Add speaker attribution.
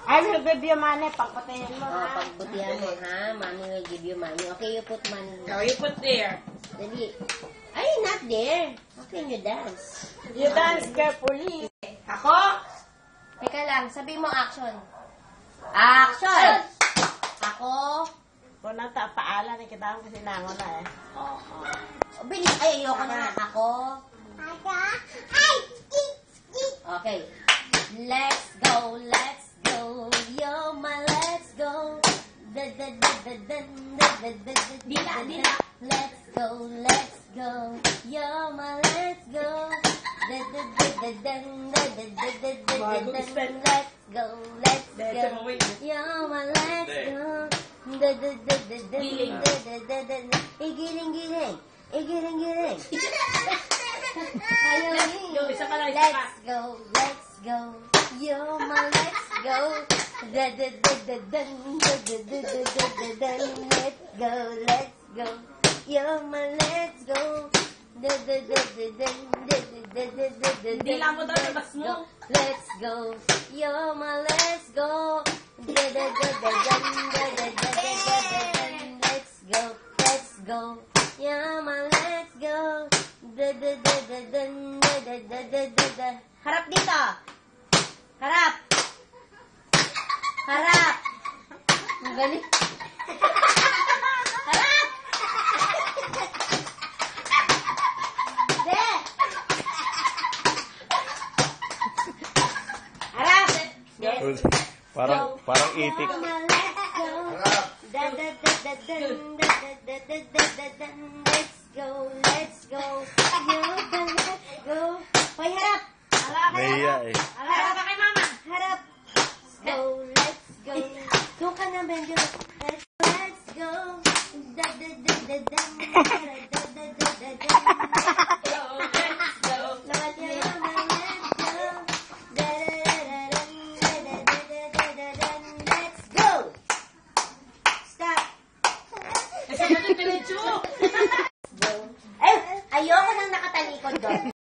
Speaker 1: I will give you money. Pagpatayin mo, ha?
Speaker 2: Pagbutihan mo, ha? Mommy will give you money. Okay, you put money.
Speaker 3: So, you put there.
Speaker 2: Dali. Ay, not there. How can you dance?
Speaker 1: You dance carefully.
Speaker 3: Ako?
Speaker 2: Teka lang, sabi mo action. Action! Ako.
Speaker 1: Kung nata, paalan na kita kasi nango na eh.
Speaker 2: Bilis. Ay, ayoko na. Ako. Okay. Let's go, let's go. Yo, my let's go.
Speaker 3: Dila.
Speaker 2: Let's go, let's go. Yo, my let's go. Let's go, let's go. Yo, my let's go. Igiling-giling. Igiling-giling.
Speaker 3: Yung isa pa lang, isa pa.
Speaker 2: Let's go, let's go. Yo, my let's go. Let's go, let's go. Yo, my let's go.
Speaker 3: Dila mo daw, labas mo.
Speaker 2: Let's go. Yo, my let's go. Let's go, let's go. Yo, my let's go. Harap dito. Harap. Harap. Ang galing. Harap. De. Harap.
Speaker 4: Parang itik.
Speaker 2: Let's go. Let's go. Hoy, harap.
Speaker 4: Nahiya eh.
Speaker 3: Harap ka kay mama.
Speaker 2: Harap. Let's go. Doon ka na, Benjo. Let's go. Lahat yan naman, let's go. Stop.
Speaker 3: Kasi natin pinitsyo.
Speaker 2: Ay, ayoko nang nakatalikod doon.